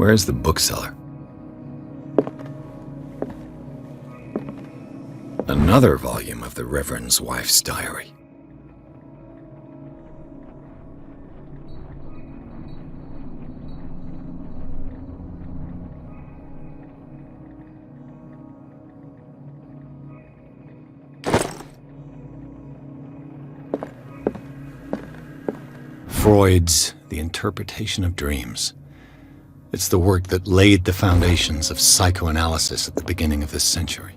Where's the bookseller? Another volume of the Reverend's wife's diary. Freud's The Interpretation of Dreams. It's the work that laid the foundations of psychoanalysis at the beginning of this century.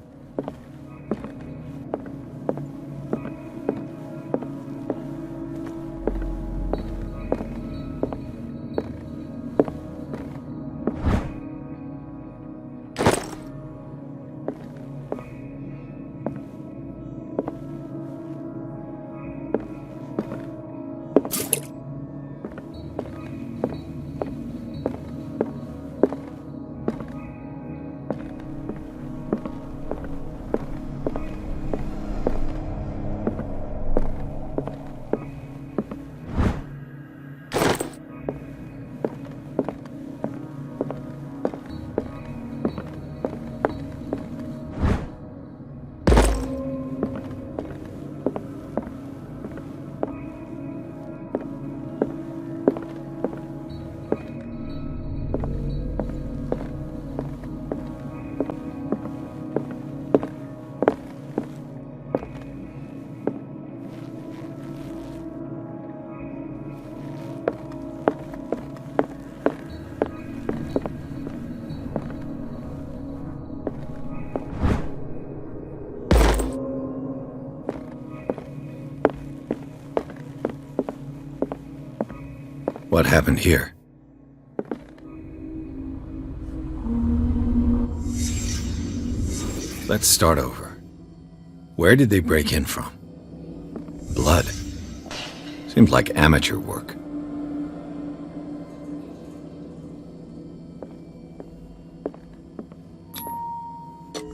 What happened here? Let's start over. Where did they break in from? Blood. Seems like amateur work.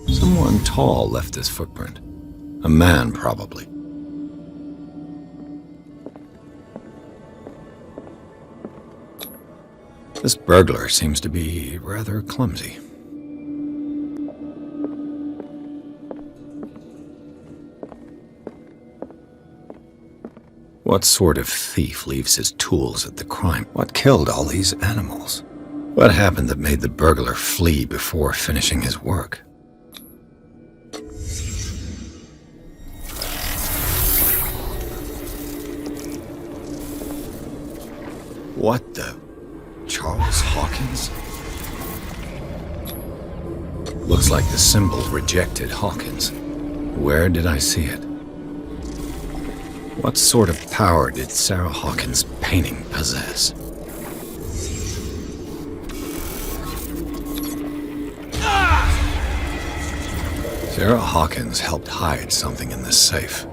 Someone tall left this footprint. A man, probably. This burglar seems to be rather clumsy. What sort of thief leaves his tools at the crime? What killed all these animals? What happened that made the burglar flee before finishing his work? What the? Charles Hawkins? Looks like the symbol rejected Hawkins. Where did I see it? What sort of power did Sarah Hawkins' painting possess? Sarah Hawkins helped hide something in this safe.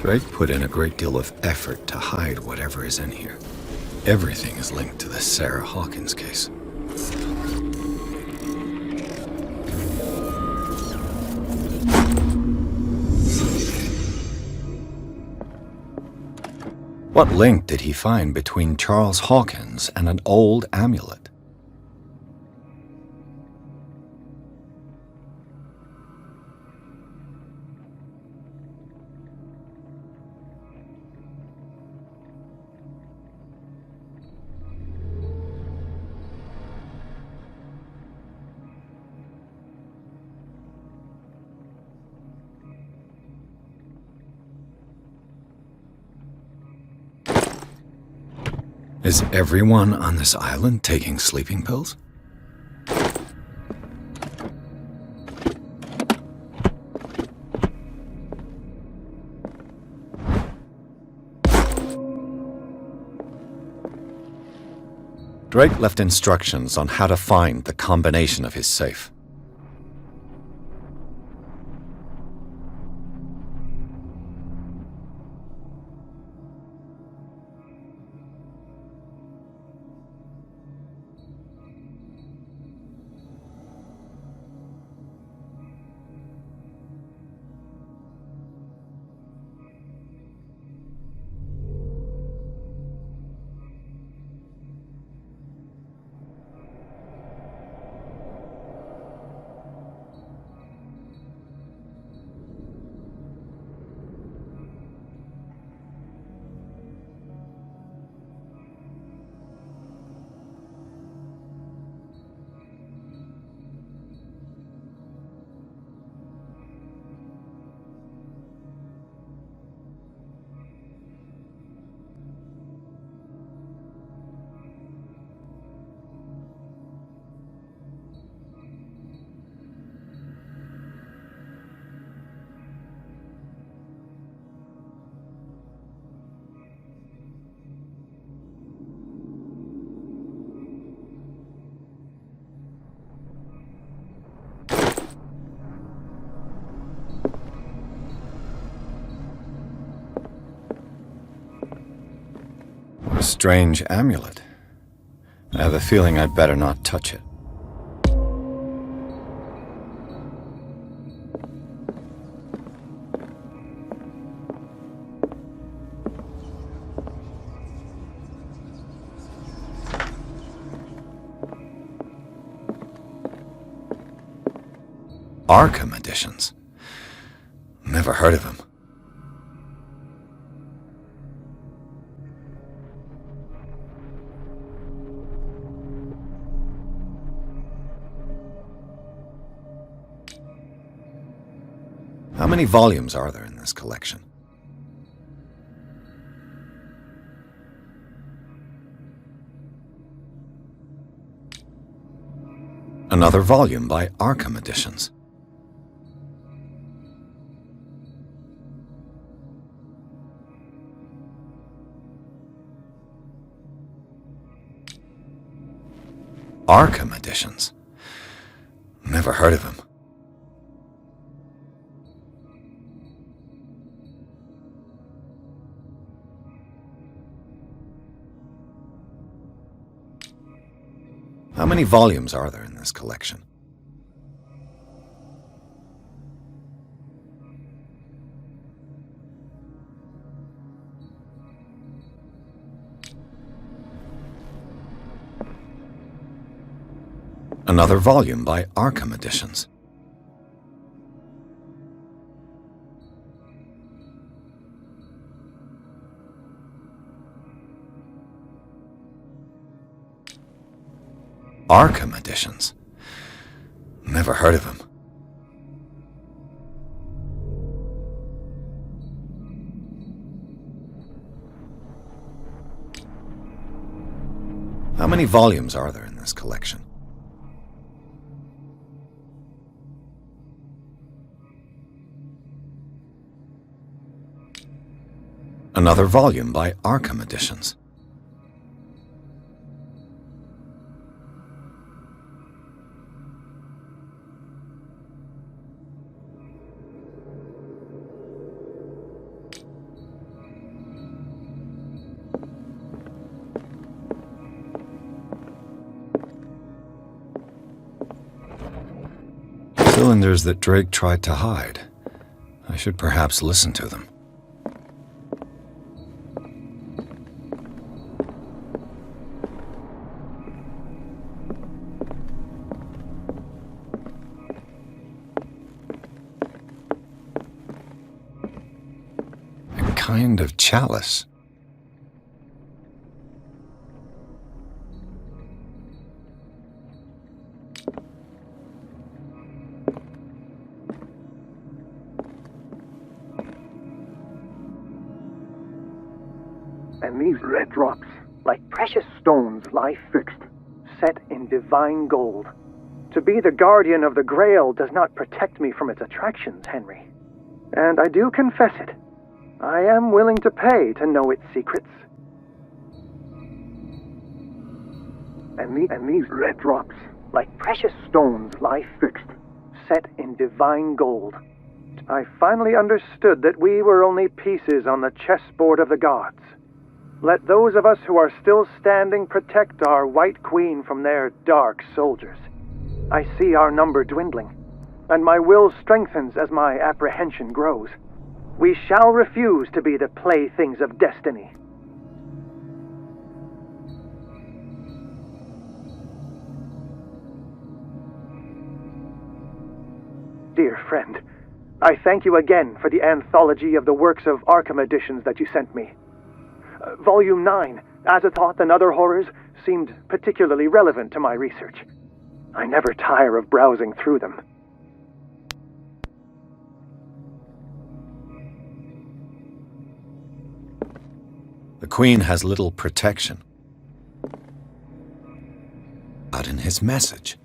Drake put in a great deal of effort to hide whatever is in here. Everything is linked to the Sarah Hawkins case. What link did he find between Charles Hawkins and an old amulet? Is everyone on this island taking sleeping pills? Drake left instructions on how to find the combination of his safe. strange amulet. I have a feeling I'd better not touch it. Arkham editions. Never heard of him. How many volumes are there in this collection? Another volume by Arkham Editions. Arkham Editions. Never heard of him. How many volumes are there in this collection? Another volume by Arkham Editions. Arkham Editions. Never heard of him. How many volumes are there in this collection? Another volume by Arkham Editions. Cylinders that Drake tried to hide. I should perhaps listen to them. A kind of chalice. And these red drops, like precious stones, lie fixed, set in divine gold. To be the guardian of the Grail does not protect me from its attractions, Henry. And I do confess it. I am willing to pay to know its secrets. And these red drops, like precious stones, lie fixed, set in divine gold. I finally understood that we were only pieces on the chessboard of the gods. Let those of us who are still standing protect our White Queen from their dark soldiers. I see our number dwindling, and my will strengthens as my apprehension grows. We shall refuse to be the playthings of destiny. Dear friend, I thank you again for the anthology of the works of Arkham Editions that you sent me. Volume 9, Azathoth and Other Horrors, seemed particularly relevant to my research. I never tire of browsing through them. The Queen has little protection. Out in his message.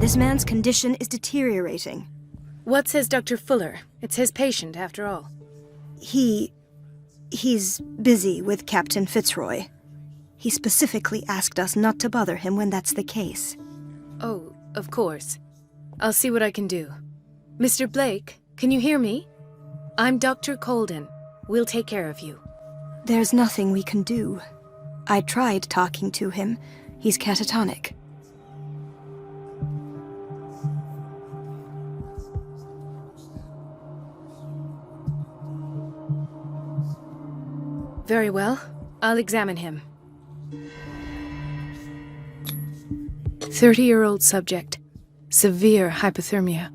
This man's condition is deteriorating. What says Dr. Fuller? It's his patient, after all. He's busy with Captain Fitzroy. He specifically asked us not to bother him when that's the case. Oh, of course. I'll see what I can do. Mr. Blake, can you hear me? I'm Dr. Colden. We'll take care of you. There's nothing we can do. I tried talking to him. He's catatonic. Very well. I'll examine him. 30-year-old subject. Severe hypothermia.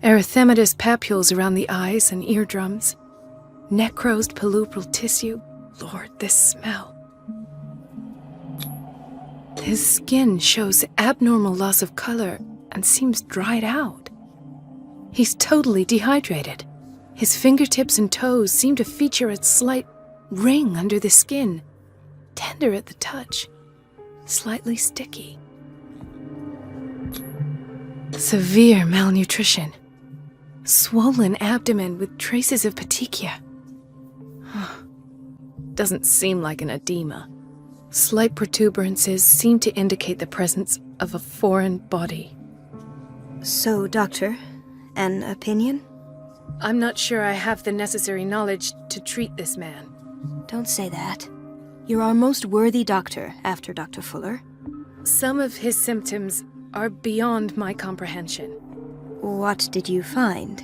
Erythematous papules around the eyes and eardrums. Necrosed palpebral tissue. Lord, this smell. His skin shows abnormal loss of color and seems dried out. He's totally dehydrated. His fingertips and toes seem to feature a slight ring under the skin, tender at the touch, slightly sticky. Severe malnutrition. Swollen abdomen with traces of petechia. Doesn't seem like an edema. Slight protuberances seem to indicate the presence of a foreign body. So, Doctor, an opinion? I'm not sure I have the necessary knowledge to treat this man. Don't say that. You're our most worthy doctor after Dr. Fuller. Some of his symptoms are beyond my comprehension. What did you find?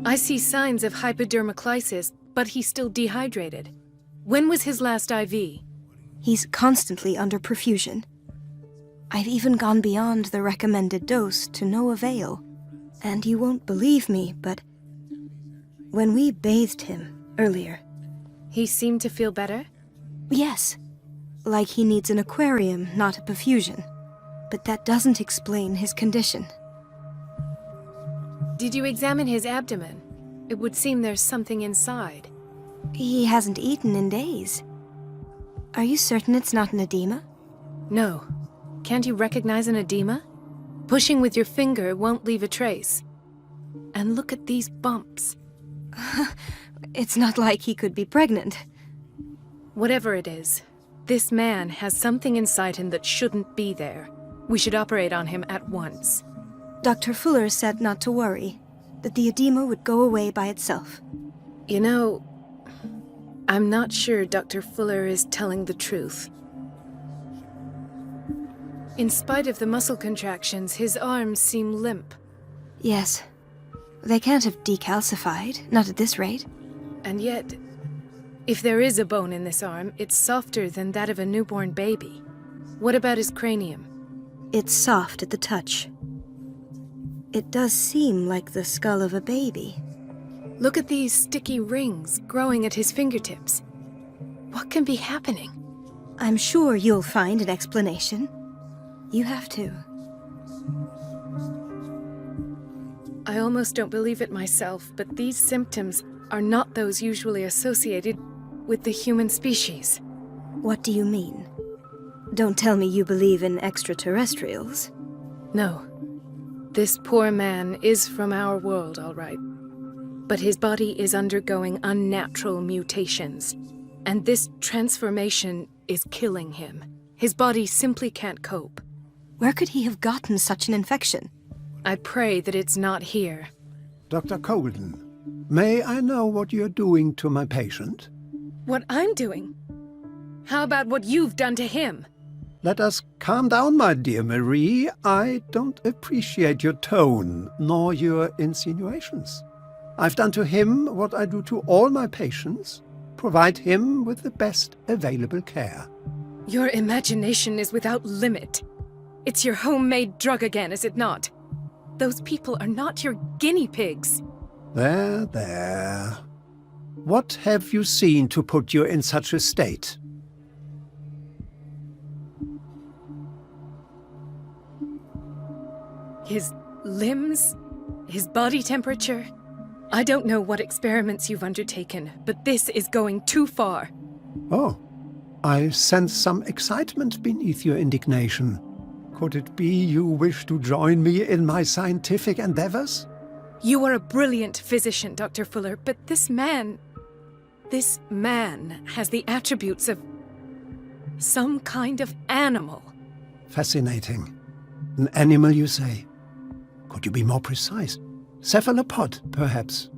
I see signs of hypodermoclysis, but he's still dehydrated. When was his last IV? He's constantly under perfusion. I've even gone beyond the recommended dose to no avail. And you won't believe me, but when we bathed him earlier... He seemed to feel better? Yes. Like he needs an aquarium, not a perfusion. But that doesn't explain his condition. Did you examine his abdomen? It would seem there's something inside. He hasn't eaten in days. Are you certain it's not an edema? No. Can't you recognize an edema? Pushing with your finger won't leave a trace. And look at these bumps. It's not like he could be pregnant. Whatever it is, this man has something inside him that shouldn't be there. We should operate on him at once. Dr. Fuller said not to worry, that the edema would go away by itself. You know, I'm not sure Dr. Fuller is telling the truth. In spite of the muscle contractions, his arms seem limp. Yes. They can't have decalcified, not at this rate. And yet, if there is a bone in this arm, it's softer than that of a newborn baby. What about his cranium? It's soft at the touch. It does seem like the skull of a baby. Look at these sticky rings growing at his fingertips. What can be happening? I'm sure you'll find an explanation. You have to. I almost don't believe it myself, but these symptoms are not those usually associated with the human species. What do you mean? Don't tell me you believe in extraterrestrials. No. This poor man is from our world, all right. But his body is undergoing unnatural mutations. And this transformation is killing him. His body simply can't cope. Where could he have gotten such an infection? I pray that it's not here. Dr. Colden, may I know what you're doing to my patient? What I'm doing? How about what you've done to him? Let us calm down, my dear Marie. I don't appreciate your tone, nor your insinuations. I've done to him what I do to all my patients, provide him with the best available care. Your imagination is without limit. It's your homemade drug again, is it not? Those people are not your guinea pigs. There, there. What have you seen to put you in such a state? His limbs, his body temperature, I don't know what experiments you've undertaken, but this is going too far. Oh, I sense some excitement beneath your indignation. Could it be you wish to join me in my scientific endeavors? You are a brilliant physician, Dr. Fuller, but this man has the attributes of some kind of animal. Fascinating. An animal, you say? Could you be more precise? Cephalopod, perhaps?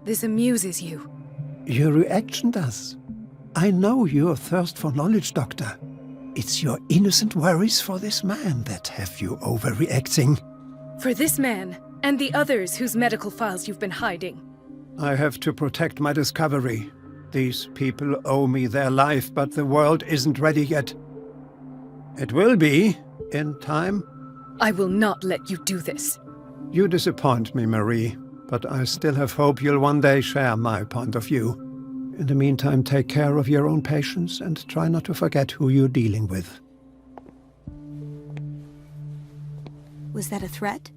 This amuses you. Your reaction does. I know your thirst for knowledge, Doctor. It's your innocent worries for this man that have you overreacting. For this man, and the others whose medical files you've been hiding. I have to protect my discovery. These people owe me their life, but the world isn't ready yet. It will be, in time. I will not let you do this. You disappoint me, Marie, but I still have hope you'll one day share my point of view. In the meantime, take care of your own patients and try not to forget who you're dealing with. Was that a threat?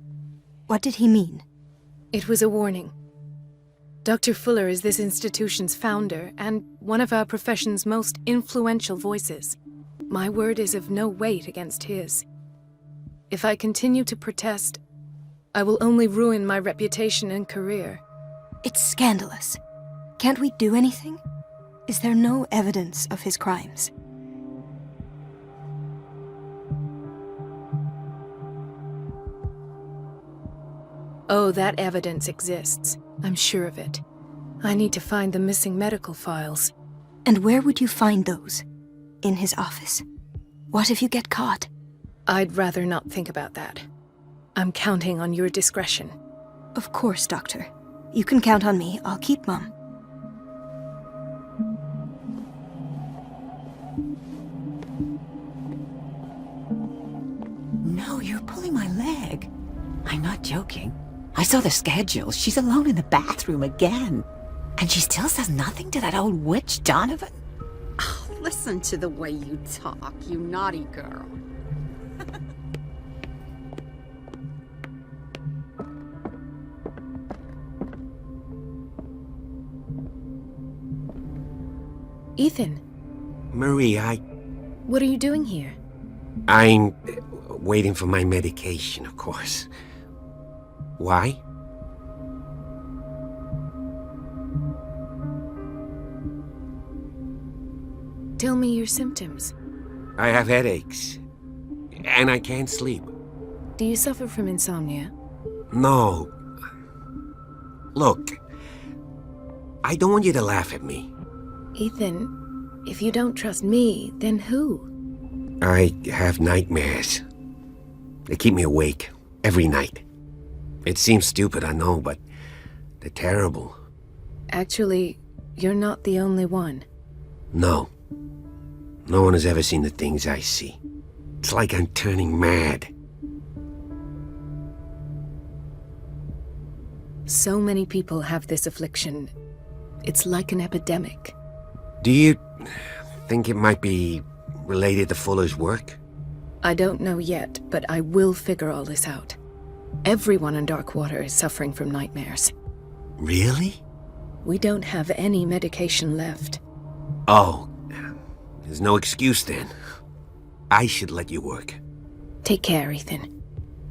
What did he mean? It was a warning. Dr. Fuller is this institution's founder and one of our profession's most influential voices. My word is of no weight against his. If I continue to protest, I will only ruin my reputation and career. It's scandalous. Can't we do anything? Is there no evidence of his crimes? Oh, that evidence exists. I'm sure of it. I need to find the missing medical files. And where would you find those? In his office? What if you get caught? I'd rather not think about that. I'm counting on your discretion. Of course, Doctor. You can count on me. I'll keep mum. No, you're pulling my leg. I'm not joking. I saw the schedule. She's alone in the bathroom again. And she still says nothing to that old witch, Donovan. Oh, listen to the way you talk, you naughty girl. Ethan. Marie, What are you doing here? I'm waiting for my medication, of course. Why? Tell me your symptoms. I have headaches. And I can't sleep. Do you suffer from insomnia? No. Look, I don't want you to laugh at me. Ethan, if you don't trust me, then who? I have nightmares. They keep me awake every night. It seems stupid, I know, but they're terrible. Actually, you're not the only one. No. No one has ever seen the things I see. It's like I'm turning mad. So many people have this affliction. It's like an epidemic. Do you think it might be related to Fuller's work? I don't know yet, but I will figure all this out. Everyone in Darkwater is suffering from nightmares. Really? We don't have any medication left. Oh, there's no excuse then. I should let you work. Take care, Ethan.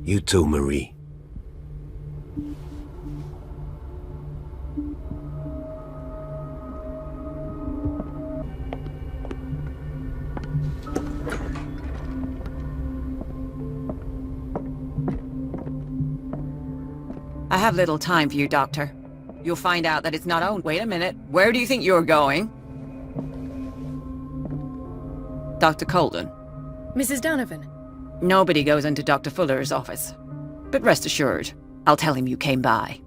You too, Marie. I have little time for you, Doctor. You'll find out that it's not owned. Wait a minute. Where do you think you're going? Dr. Colden. Mrs. Donovan. Nobody goes into Dr. Fuller's office. But rest assured, I'll tell him you came by.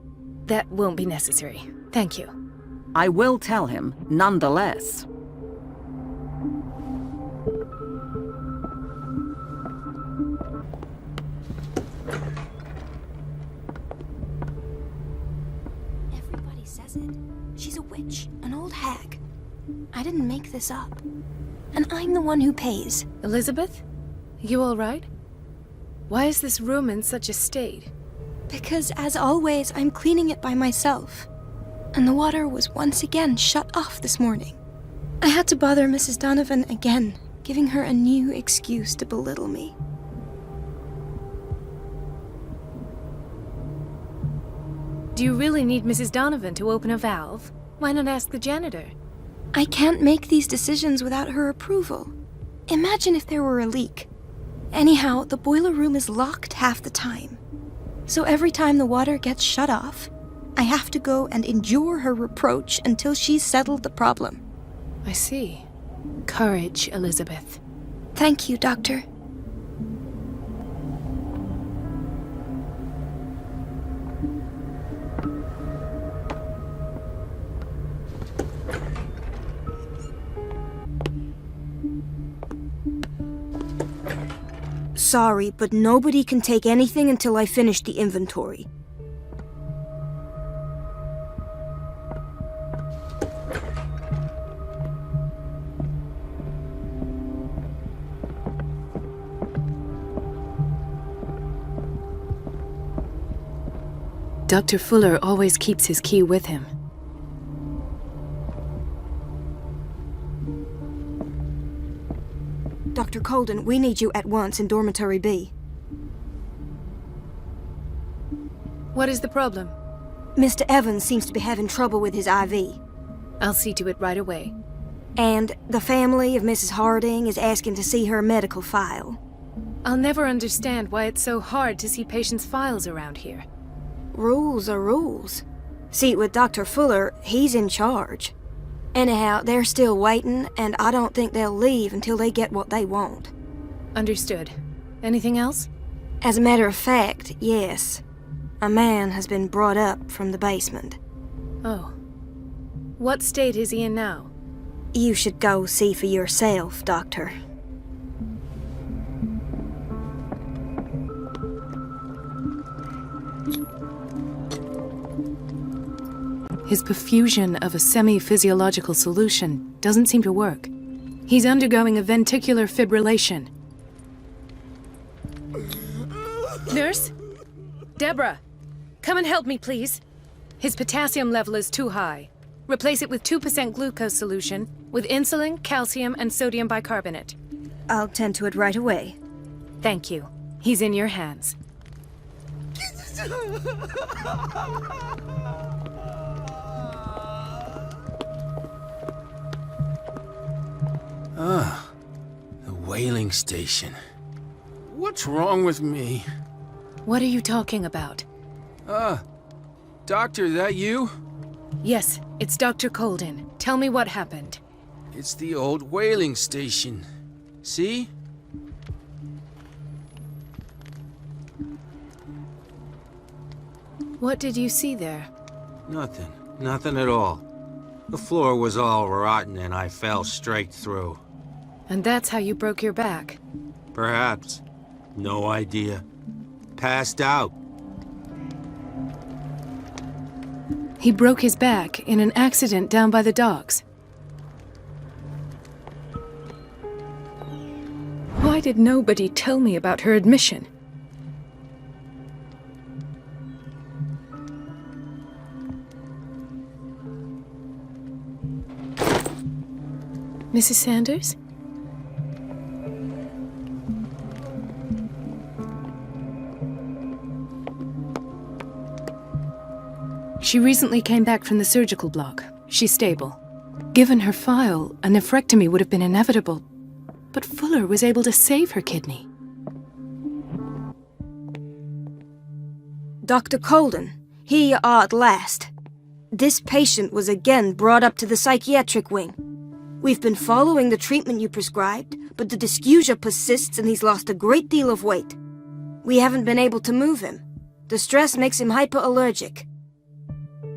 That won't be necessary. Thank you. I will tell him, nonetheless. Everybody says it. She's a witch, an old hag. I didn't make this up. And I'm the one who pays. Elizabeth? You all right? Why is this room in such a state? Because, as always, I'm cleaning it by myself. And the water was once again shut off this morning. I had to bother Mrs. Donovan again, giving her a new excuse to belittle me. Do you really need Mrs. Donovan to open a valve? Why not ask the janitor? I can't make these decisions without her approval. Imagine if there were a leak. Anyhow, the boiler room is locked half the time. So every time the water gets shut off, I have to go and endure her reproach until she's settled the problem. I see. Courage, Elizabeth. Thank you, Doctor. Sorry, but nobody can take anything until I finish the inventory. Dr. Fuller always keeps his key with him. Dr. Colden, we need you at once in Dormitory B. What is the problem? Mr. Evans seems to be having trouble with his IV. I'll see to it right away. And the family of Mrs. Harding is asking to see her medical file. I'll never understand why it's so hard to see patients' files around here. Rules are rules. See, with Dr. Fuller, he's in charge. Anyhow, they're still waiting, and I don't think they'll leave until they get what they want. Understood. Anything else? As a matter of fact, yes. A man has been brought up from the basement. Oh. What state is he in now? You should go see for yourself, Doctor. His perfusion of a semi-physiological solution doesn't seem to work. He's undergoing a ventricular fibrillation. Nurse? Deborah, come and help me, please. His potassium level is too high. Replace it with 2% glucose solution with insulin, calcium, and sodium bicarbonate. I'll tend to it right away. Thank you. He's in your hands. Ah, the whaling station. What's wrong with me? What are you talking about? Doctor, that you? Yes, it's Dr. Colden. Tell me what happened. It's the old whaling station. See? What did you see there? Nothing. Nothing at all. The floor was all rotten and I fell straight through. And that's how you broke your back? Perhaps. No idea. Passed out. He broke his back in an accident down by the docks. Why did nobody tell me about her admission? Mrs. Sanders? She recently came back from the surgical block. She's stable. Given her file, a nephrectomy would have been inevitable. But Fuller was able to save her kidney. Dr. Colden, here you are at last. This patient was again brought up to the psychiatric wing. We've been following the treatment you prescribed, but the dysgeusia persists and he's lost a great deal of weight. We haven't been able to move him. The stress makes him hypoallergic.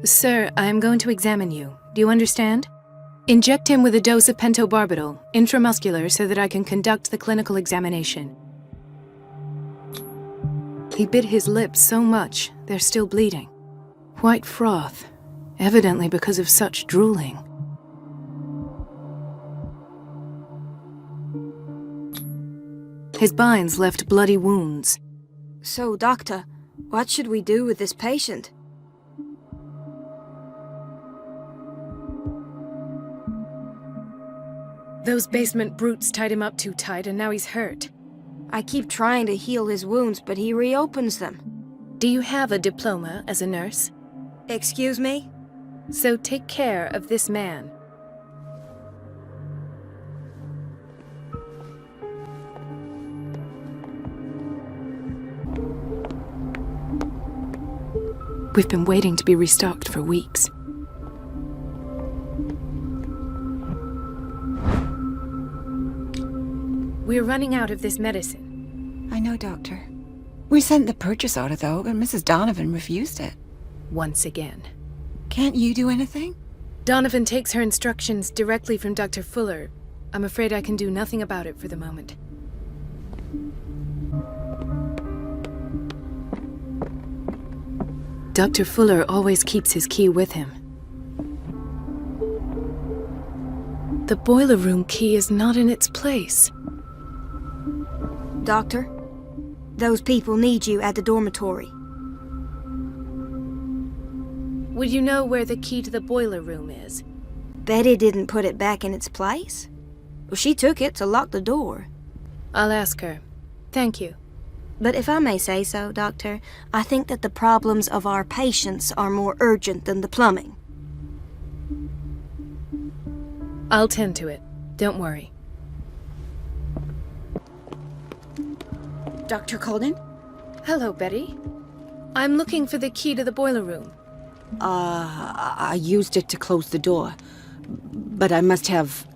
Sir, I am going to examine you. Do you understand? Inject him with a dose of pentobarbital, intramuscular, so that I can conduct the clinical examination. He bit his lips so much, they're still bleeding. White froth, evidently because of such drooling. His binds left bloody wounds. So, Doctor, What should we do with this patient? Those basement brutes tied him up too tight, and now he's hurt. I keep trying to heal his wounds, but he reopens them. Do you have a diploma as a nurse? Excuse me? So take care of this man. We've been waiting to be restocked for weeks. We're running out of this medicine. I know, Doctor. We sent the purchase order, though, but Mrs. Donovan refused it. Once again. Can't you do anything? Donovan takes her instructions directly from Dr. Fuller. I'm afraid I can do nothing about it for the moment. Dr. Fuller always keeps his key with him. The boiler room key is not in its place. Doctor, those people need you at the dormitory. Would you know where the key to the boiler room is? Betty didn't put it back in its place. Well, she took it to lock the door. I'll ask her. Thank you. But if I may say so, Doctor, I think that the problems of our patients are more urgent than the plumbing. I'll tend to it. Don't worry. Dr. Colden? Hello, Betty. I'm looking for the key to the boiler room. I used it to close the door. But I must have...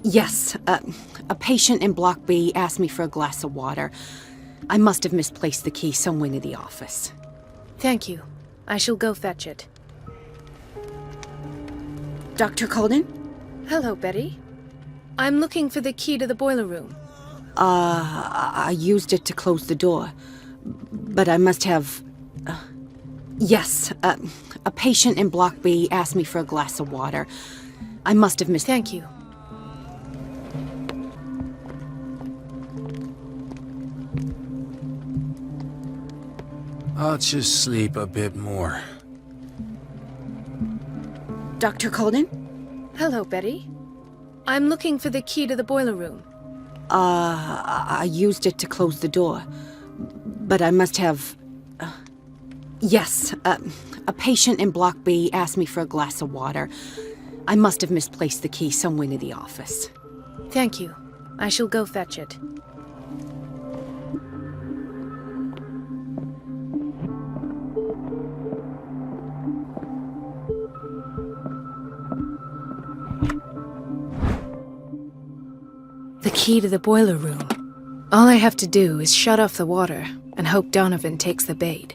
Yes, a patient in Block B asked me for a glass of water. I must have misplaced the key somewhere near the office. Thank you. I shall go fetch it. Dr. Colden? Hello, Betty. I'm looking for the key to the boiler room. I used it to close the door. But I must have... Yes, a patient in Block B asked me for a glass of water. I must have missed... Thank you. I'll just sleep a bit more. Dr. Colden? Hello, Betty. I'm looking for the key to the boiler room. I used it to close the door. But I must have... Yes, a patient in Block B asked me for a glass of water. I must have misplaced the key somewhere near the office. Thank you. I shall go fetch it. The key to the boiler room. All I have to do is shut off the water and hope Donovan takes the bait.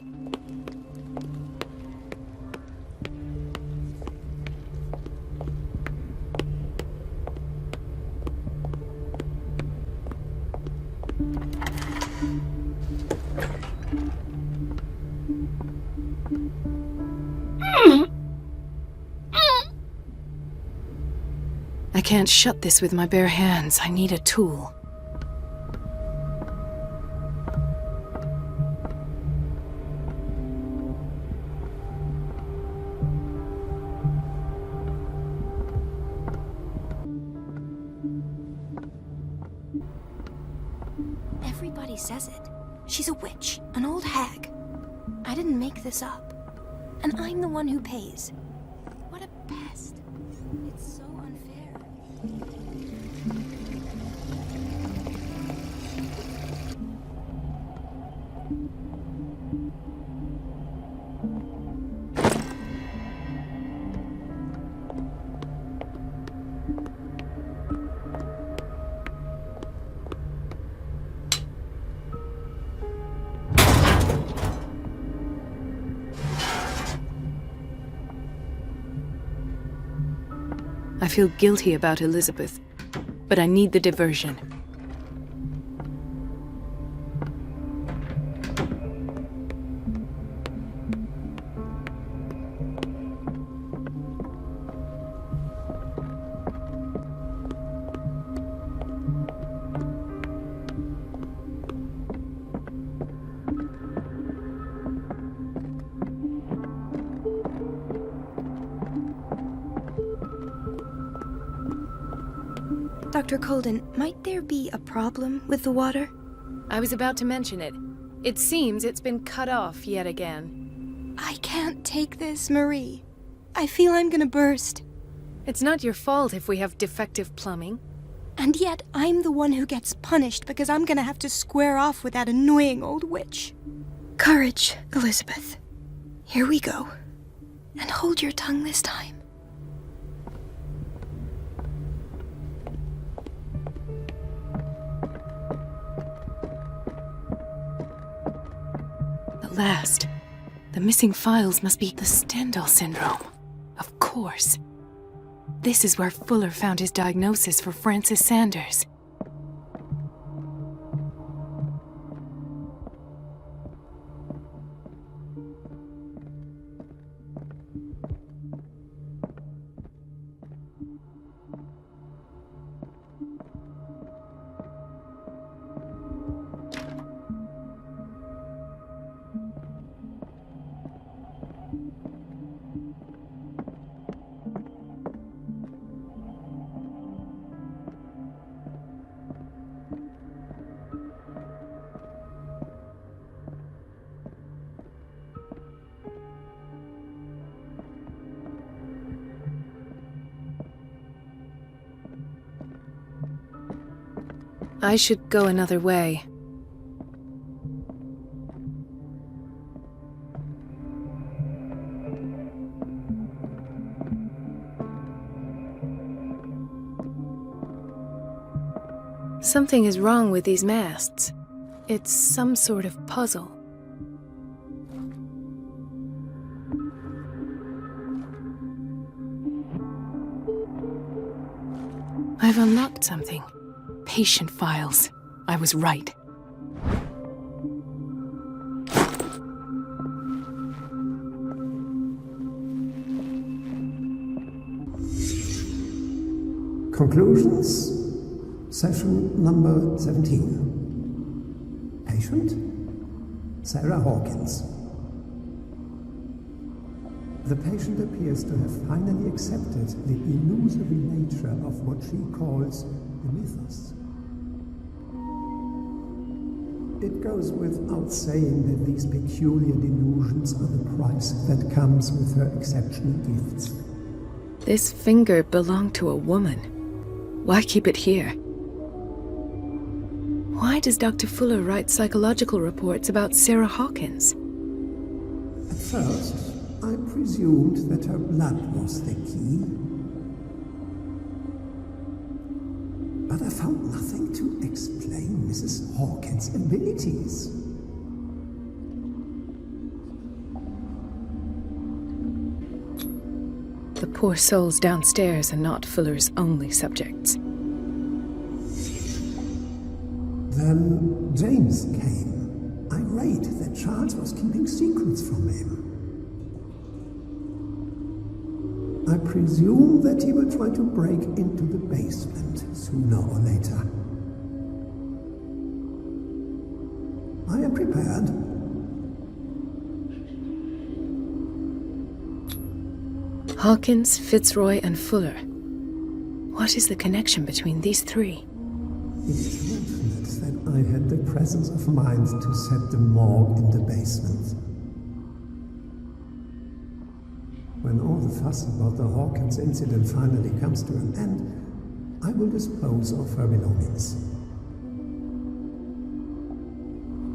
I can't shut this with my bare hands. I need a tool. Everybody says it. She's a witch, an old hag. I didn't make this up. And I'm the one who pays. What a pest. It's so unfair. I feel guilty about Elizabeth, but I need the diversion. Dr. Colden, might there be a problem with the water? I was about to mention it. It seems it's been cut off yet again. I can't take this, Marie. I feel I'm gonna burst. It's not your fault if we have defective plumbing. And yet, I'm the one who gets punished because I'm gonna have to square off with that annoying old witch. Courage, Elizabeth. Here we go. And hold your tongue this time. At last. The missing files must be the Stendhal syndrome. Of course. This is where Fuller found his diagnosis for Francis Sanders. I should go another way. Something is wrong with these masts. It's some sort of puzzle. I've unlocked something. Patient files. I was right. Conclusions. Session number 17. Patient, Sarah Hawkins. The patient appears to have finally accepted the illusory nature of what she calls the mythos. It goes without saying that these peculiar delusions are the price that comes with her exceptional gifts. This finger belonged to a woman. Why keep it here? Why does Dr. Fuller write psychological reports about Sarah Hawkins? At first, I presumed that her blood was the key. But I found nothing to explain Mrs. Hawkins' abilities. The poor souls downstairs are not Fuller's only subjects. Then James came, irate that Charles was keeping secrets from him. I presume that he will try to break into the basement sooner or later. I am prepared. Hawkins, Fitzroy, and Fuller. What is the connection between these three? It is fortunate that I had the presence of mind to set the morgue in the basement. When all the fuss about the Hawkins incident finally comes to an end, I will dispose of her belongings.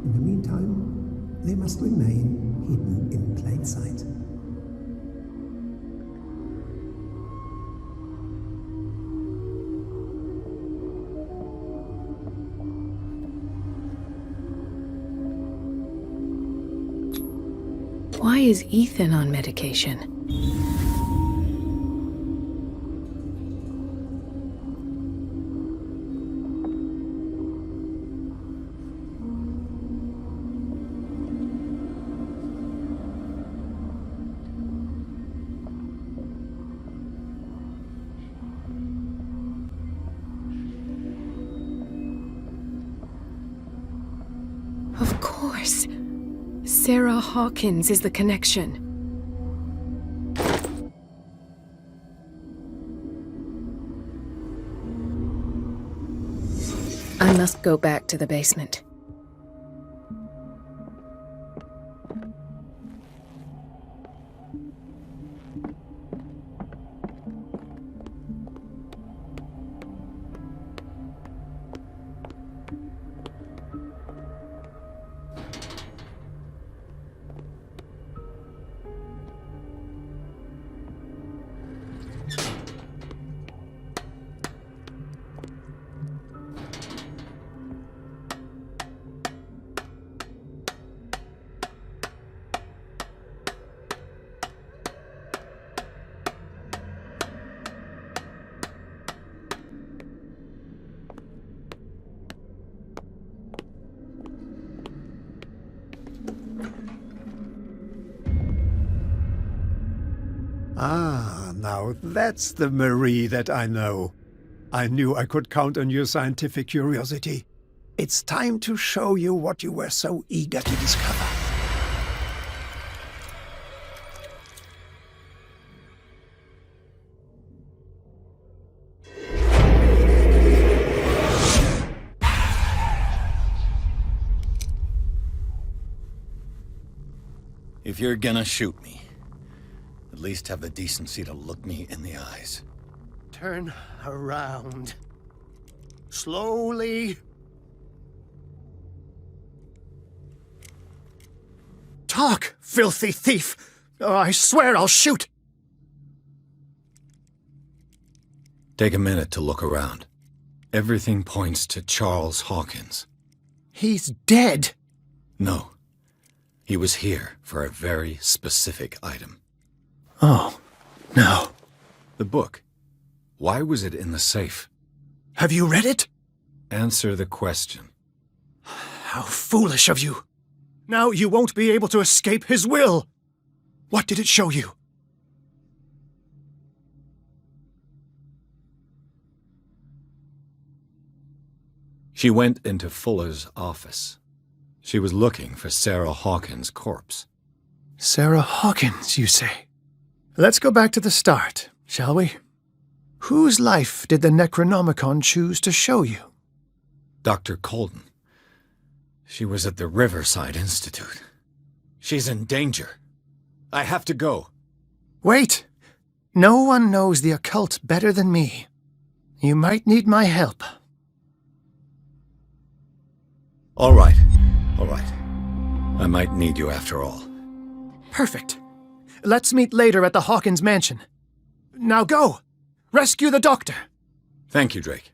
In the meantime, they must remain hidden in plain sight. Why is Ethan on medication? Of course. Sarah Hawkins is the connection. I must go back to the basement. Ah, now that's the Marie that I know. I knew I could count on your scientific curiosity. It's time to show you what you were so eager to discover. If you're gonna shoot me, at least have the decency to look me in the eyes. Turn around. Slowly. Talk, filthy thief! Or I swear I'll shoot! Take a minute to look around. Everything points to Charles Hawkins. He's dead! No. He was here for a very specific item. Oh, no. The book. Why was it in the safe? Have you read it? Answer the question. How foolish of you. Now you won't be able to escape his will. What did it show you? She went into Fuller's office. She was looking for Sarah Hawkins' corpse. Sarah Hawkins, you say? Let's go back to the start, shall we? Whose life did the Necronomicon choose to show you? Dr. Colden. She was at the Riverside Institute. She's in danger. I have to go. Wait! No one knows the occult better than me. You might need my help. All right. All right. I might need you after all. Perfect. Let's meet later at the Hawkins mansion. Now go! Rescue the doctor! Thank you, Drake.